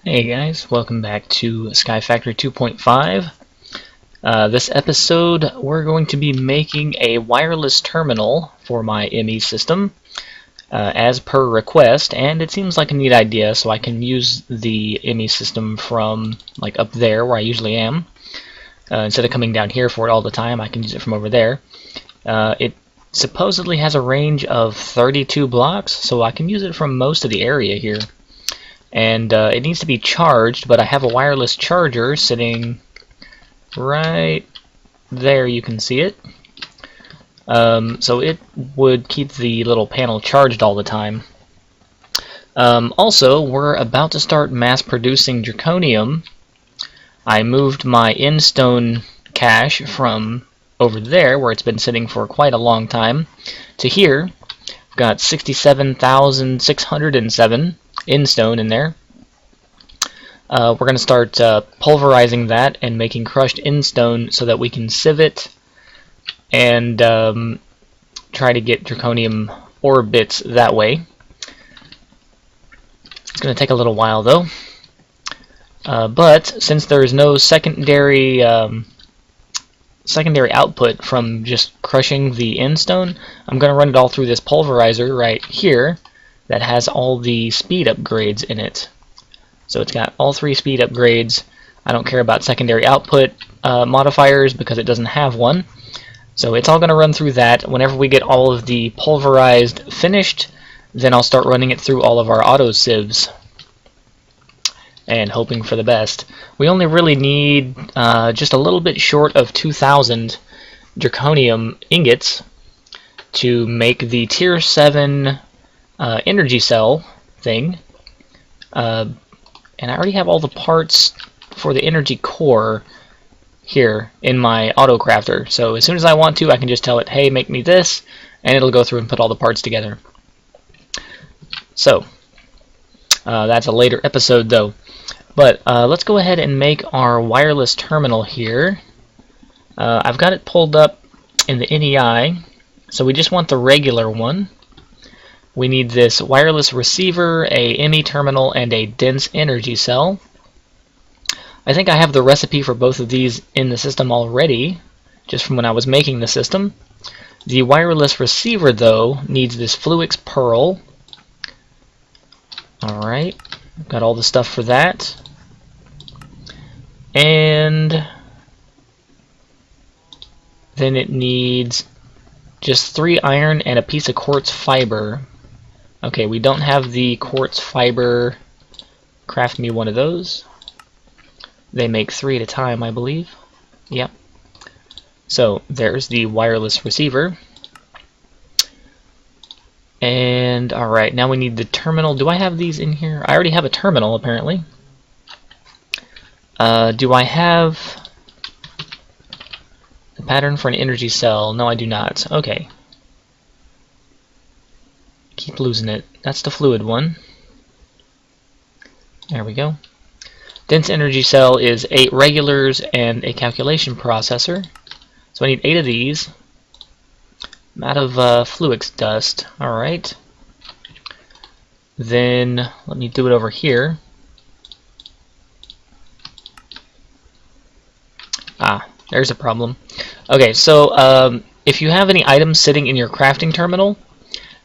Hey guys, welcome back to Sky Factory 2.5. This episode we're going to be making a wireless terminal for my ME system as per request, and it seems like a neat idea, so I can use the ME system from like up there where I usually am. Instead of coming down here for it all the time, I can use it from over there. It supposedly has a range of 32 blocks, so I can use it from most of the area here. And it needs to be charged, but I have a wireless charger sitting right there. You can see it. So it would keep the little panel charged all the time. Also, we're about to start mass producing Draconium. I moved my Endstone cache from over there, where it's been sitting for quite a long time, to here. I've got 67,607 Endstone in there. We're going to start pulverizing that and making crushed Endstone so that we can sieve it and try to get Draconium ore bits that way. It's going to take a little while though. But since there's no secondary output from just crushing the Endstone, I'm going to run it all through this pulverizer right here that has all the speed upgrades in it. So it's got all 3 speed upgrades. I don't care about secondary output modifiers because it doesn't have one. So it's all going to run through that. Whenever we get all of the pulverized finished, then I'll start running it through all of our auto sieves and hoping for the best. We only really need just a little bit short of 2,000 Draconium ingots to make the tier 7 energy cell thing. And I already have all the parts for the energy core here in my auto crafter. So as soon as I want to, I can just tell it, hey, make me this, and it'll go through and put all the parts together. So that's a later episode though. But let's go ahead and make our wireless terminal here. I've got it pulled up in the NEI, so we just want the regular one. We need this wireless receiver, a ME terminal, and a dense energy cell. I think I have the recipe for both of these in the system already, just from when I was making the system. The wireless receiver, though, needs this Fluix Pearl. Alright, got all the stuff for that. And then it needs just 3 iron and a piece of quartz fiber. Okay, we don't have the quartz fiber. Craft me one of those. They make 3 at a time, I believe. Yep. So there's the wireless receiver. And alright, now we need the terminal. Do I have these in here? I already have a terminal, apparently. Do I have the pattern for an energy cell? No, I do not. Okay. Keep losing it. That's the fluid one. There we go. Dense energy cell is 8 regulars and a calculation processor. So I need 8 of these. I'm out of Fluix dust. Alright. Then let me do it over here. Ah, there's a problem. Okay, so if you have any items sitting in your crafting terminal,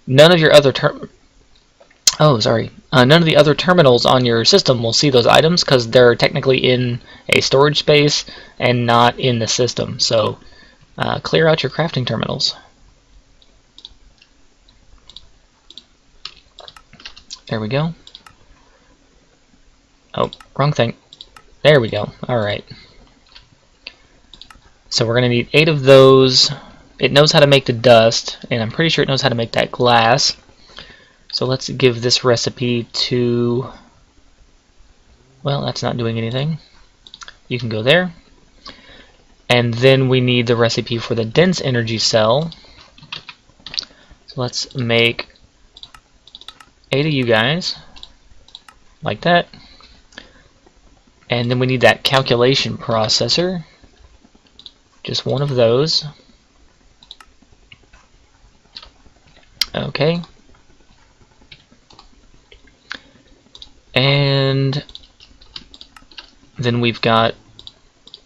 none of your other none of the other terminals on your system will see those items because they're technically in a storage space and not in the system. So clear out your crafting terminals. There we go. Oh, wrong thing. There we go. Alright. So we're going to need 8 of those. It knows how to make the dust, and I'm pretty sure it knows how to make that glass. So let's give this recipe to... Well, that's not doing anything. You can go there. And then we need the recipe for the dense energy cell. So let's make 8 of you guys. Like that. And then we need that calculation processor. Just 1 of those. Okay. And Then we've got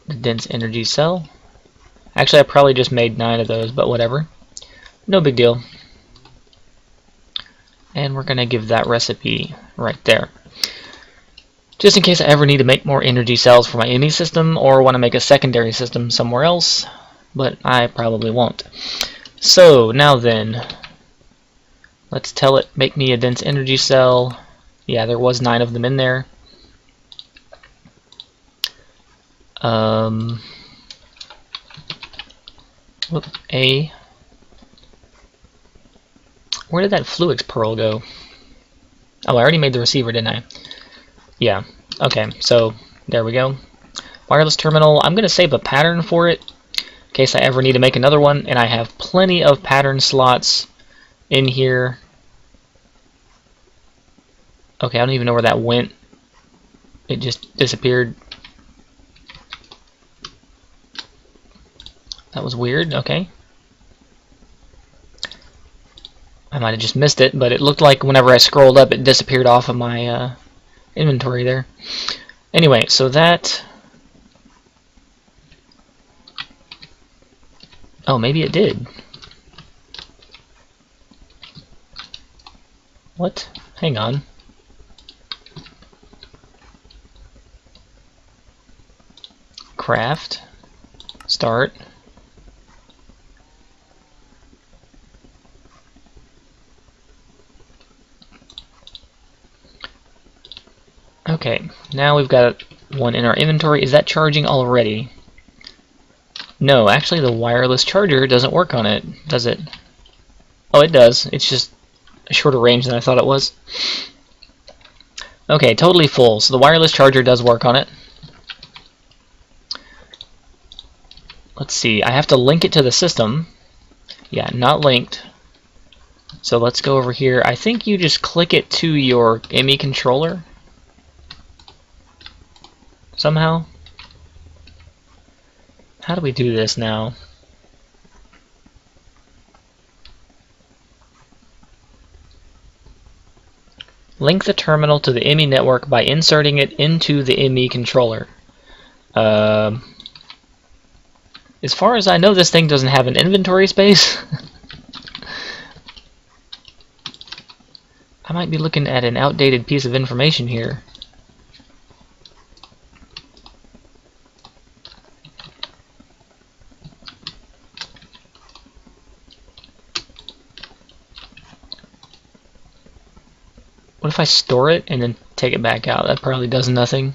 the dense energy cell. Actually, I probably just made 9 of those, but whatever. No big deal. And we're going to give that recipe right there. Just in case I ever need to make more energy cells for my ME system or want to make a secondary system somewhere else, but I probably won't. So now then, let's tell it make me a dense energy cell. Yeah, there was 9 of them in there. A. Where did that Fluix pearl go? Oh, I already made the receiver, didn't I? Yeah. Okay, so there we go. Wireless terminal. I'm going to save a pattern for it in case I ever need to make another one, and I have plenty of pattern slots in here. Okay, I don't even know where that went. It just disappeared. That was weird. Okay. I might have just missed it, but it looked like whenever I scrolled up, it disappeared off of my inventory there. Anyway, so that... Oh, maybe it did. What? Hang on. Craft. Start. Okay, now we've got one in our inventory. Is that charging already? No, actually the wireless charger doesn't work on it, does it? Oh, it does. It's just a shorter range than I thought it was. Okay, totally full. So the wireless charger does work on it. Let's see. I have to link it to the system. Yeah, not linked. So let's go over here. I think you just click it to your ME controller. Somehow. How do we do this now? Link the terminal to the ME network by inserting it into the ME controller. As far as I know, this thing doesn't have an inventory space. I might be looking at an outdated piece of information here. What if I store it and then take it back out? That probably does nothing.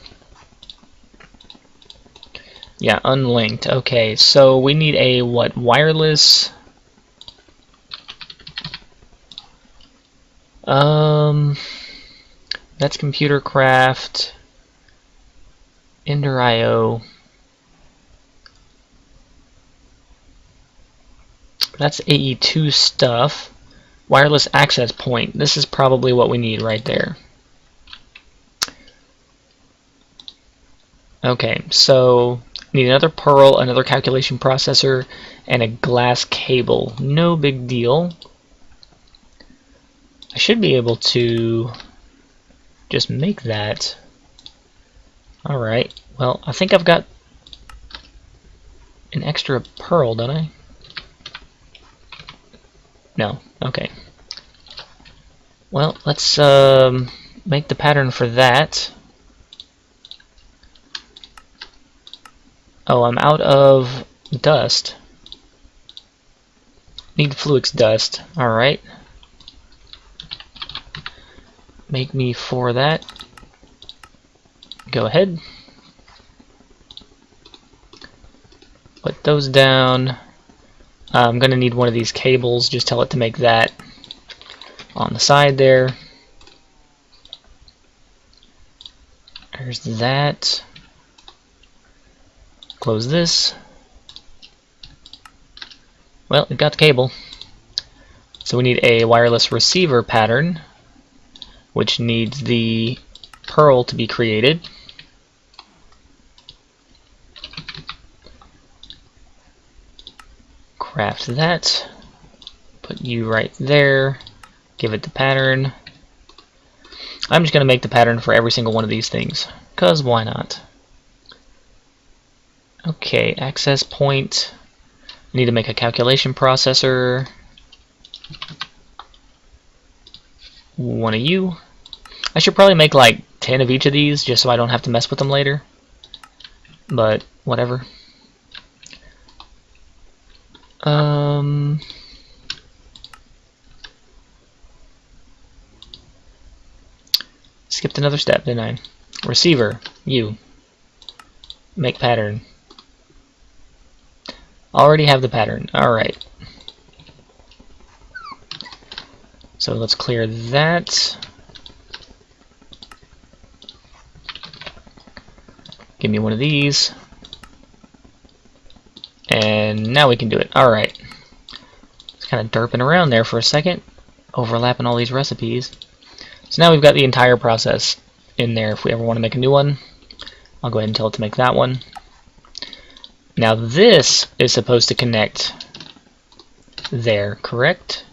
Yeah, unlinked. Okay, so we need a what? Wireless. That's Computer Craft. Ender IO. That's AE2 stuff. Wireless access point. This is probably what we need right there. Okay, so need another Pearl, another calculation processor, and a glass cable. No big deal. I should be able to just make that. Alright, well, I think I've got an extra Pearl, don't I? No. Okay. Well, let's make the pattern for that. Oh, I'm out of dust. Need Fluix dust. Alright. Make me 4 of that. Go ahead. Put those down. I'm going to need one of these cables. Just tell it to make that on the side there. There's that. Close this. Well, it got the cable. So we need a wireless receiver pattern, which needs the Pearl to be created. Craft that. Put you right there. Give it the pattern. I'm just going to make the pattern for every single one of these things, because why not? Okay, access point. I need to make a calculation processor. One of you. I should probably make like 10 of each of these just so I don't have to mess with them later. But whatever. Skipped another step, didn't I? Receiver, you. Make pattern. Already have the pattern. Alright. So let's clear that. Give me one of these. And now we can do it. Alright. It's kind of derping around there for a second. Overlapping all these recipes. So now we've got the entire process in there. If we ever want to make a new one, I'll go ahead and tell it to make that one. Now this is supposed to connect there, correct?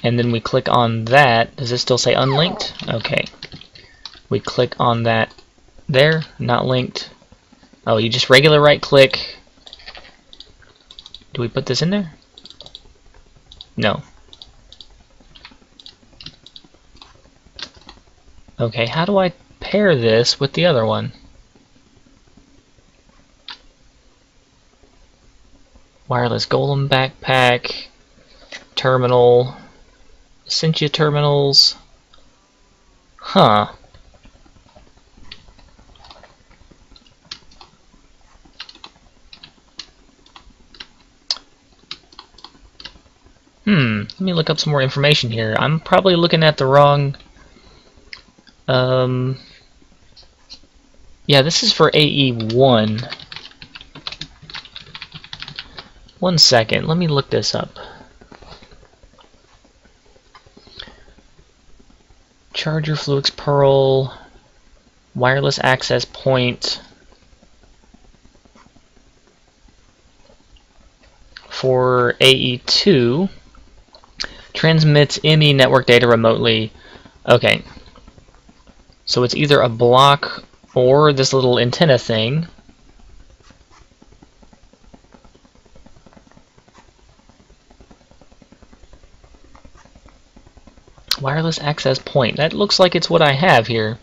And then we click on that. Does it still say unlinked? Okay. We click on that there, not linked. Oh, you just regular right click. Do we put this in there? No. Okay, how do I pair this with the other one? Wireless Golem backpack, terminal, Essentia terminals. Huh. Let me look up some more information here. I'm probably looking at the wrong... yeah, this is for AE1. One second, let me look this up. Charger Fluix Pearl, wireless access point for AE2, transmits ME network data remotely. Okay, so it's either a block or this little antenna thing. Wireless access point. That looks like it's what I have here.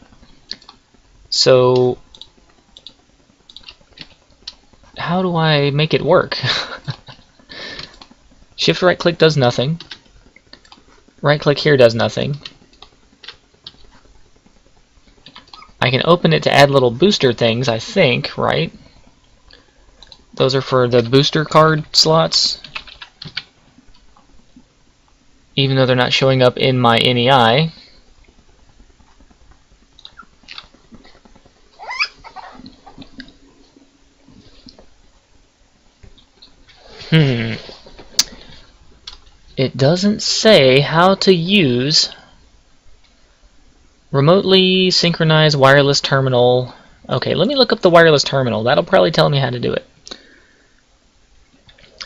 So how do I make it work? Shift right click does nothing. Right click here does nothing. I can open it to add little booster things, I think, right? Those are for the booster card slots. Even though they're not showing up in my NEI. It doesn't say how to use remotely synchronized wireless terminal. Okay, let me look up the wireless terminal. That'll probably tell me how to do it.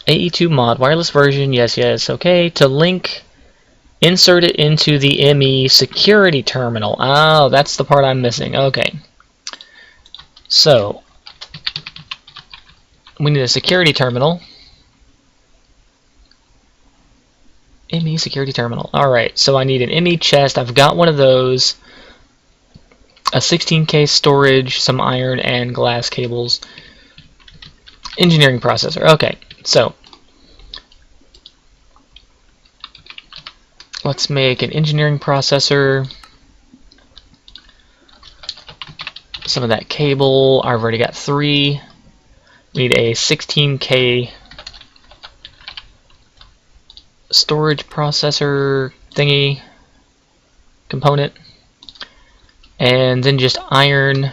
AE2 mod, wireless version, yes, okay. To link, insert it into the ME security terminal. Oh, that's the part I'm missing. Okay. So, we need a security terminal. ME security terminal. Alright, so I need an ME chest. I've got one of those. A 16K storage, some iron and glass cables. Engineering processor. Okay, so let's make an engineering processor. Some of that cable. I've already got 3. We need a 16K storage processor thingy component, and then just iron.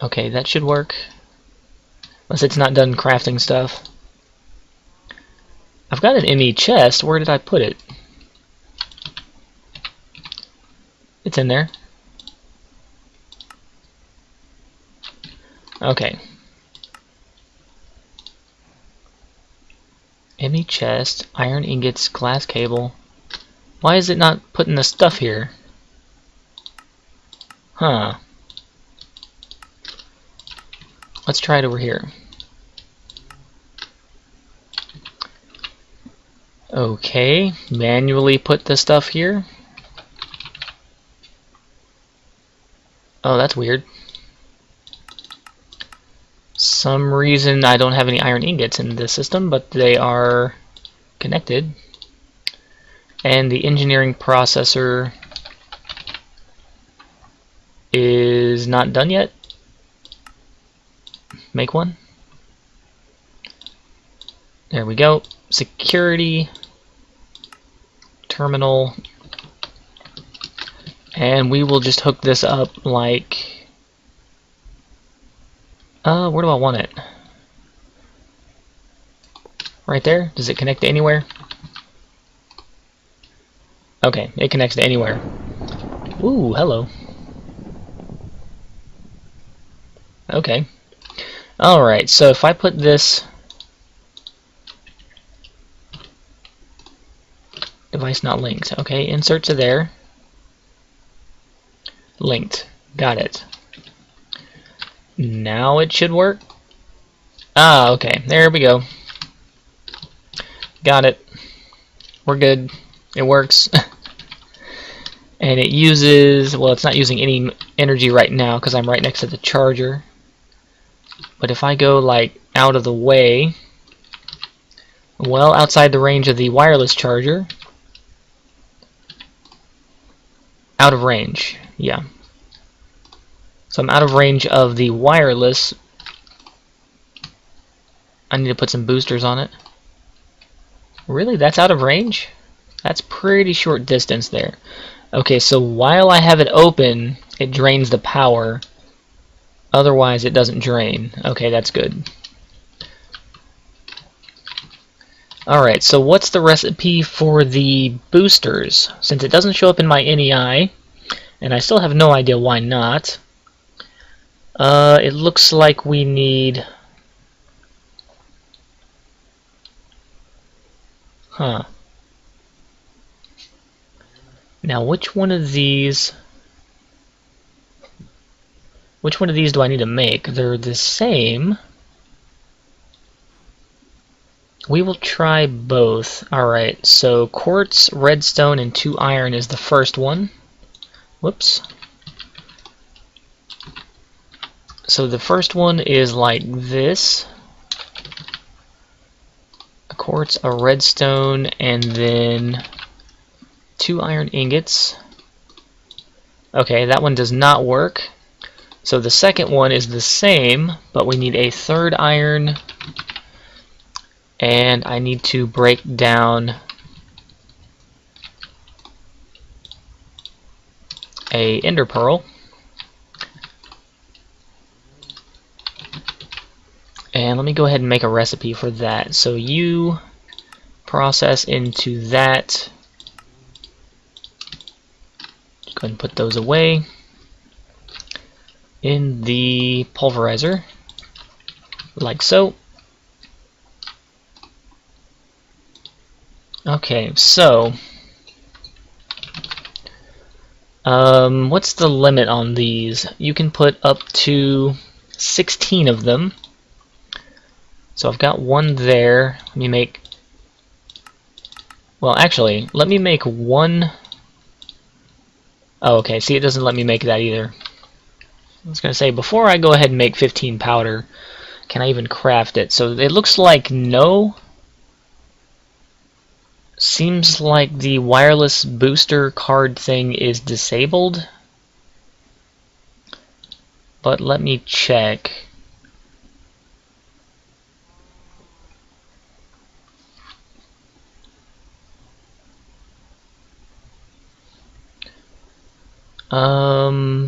Okay, that should work, unless it's not done crafting stuff. I've got an ME chest. Where did I put it? It's in there. Okay. ME chest, iron ingots, glass cable. Why is it not putting the stuff here? Huh. Let's try it over here. Okay, manually put the stuff here. Oh, that's weird. Some reason I don't have any iron ingots in this system, but they are connected. And the engineering processor is not done yet. Make one. There we go. Security terminal. And we will just hook this up like... where do I want it? Right there? Does it connect to anywhere? Okay, it connects to anywhere. Ooh, hello. Okay. Alright, so if I put this... Device not linked. Okay, insert to there. Linked. Got it. Now it should work. Ah, okay. There we go. Got it. We're good. It works. And it uses... Well, it's not using any energy right now because I'm right next to the charger. But if I go, like, out of the way... Well, outside the range of the wireless charger... Out of range. Yeah. So I'm out of range of the wireless. I need to put some boosters on it. Really? That's out of range? That's pretty short distance there. Okay, so while I have it open, it drains the power. Otherwise, it doesn't drain. Okay, that's good. Alright, so what's the recipe for the boosters? Since it doesn't show up in my NEI, and I still have no idea why not, it looks like we need... Huh. Now, which one of these do I need to make? They're the same. We will try both. Alright, so quartz, redstone, and 2 iron is the first one. Whoops. So the first one is like this. A quartz, a redstone, and then 2 iron ingots. Okay, that one does not work. So the second one is the same, but we need a 3rd iron, and I need to break down a ender pearl. And let me go ahead and make a recipe for that. So you process into that. Go ahead and put those away in the pulverizer, like so. Okay, so what's the limit on these? You can put up to 16 of them. So I've got one there. Let me make... Well, actually, let me make one... Oh, okay, see, it doesn't let me make that either. I was going to say, before I go ahead and make 15 powder, can I even craft it? So it looks like no. Seems like the wireless booster card thing is disabled. But let me check.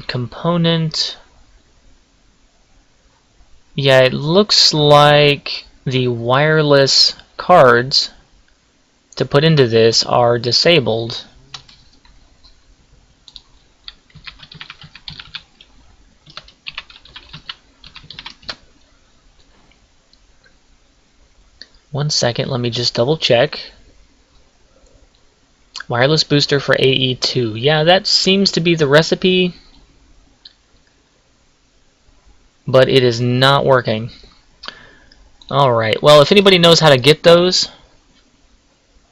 Component. Yeah, it looks like the wireless cards to put into this are disabled. One second, let me just double check. Wireless booster for AE2. Yeah, that seems to be the recipe. but it is not working. Alright, well, if anybody knows how to get those,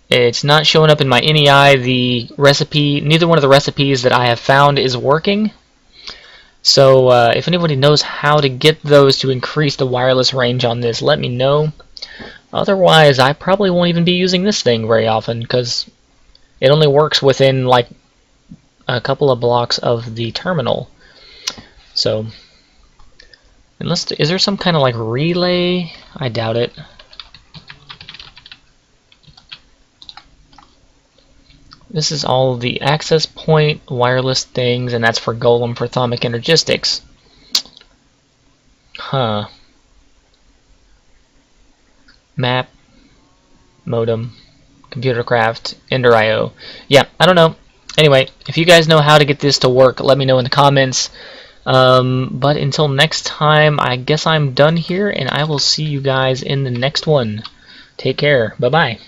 it's not showing up in my NEI. The recipe, neither one of the recipes that I have found is working. So if anybody knows how to get those to increase the wireless range on this, let me know. Otherwise, I probably won't even be using this thing very often, because it only works within like a couple of blocks of the terminal. So, is there some kind of like relay? I doubt it. This is all the access point wireless things, and that's for Golem for Thaumic Energistics. Huh. Map, modem, Computercraft, Ender.io. Yeah, I don't know. Anyway, if you guys know how to get this to work, let me know in the comments. But until next time, I guess I'm done here, and I will see you guys in the next one. Take care. Bye-bye.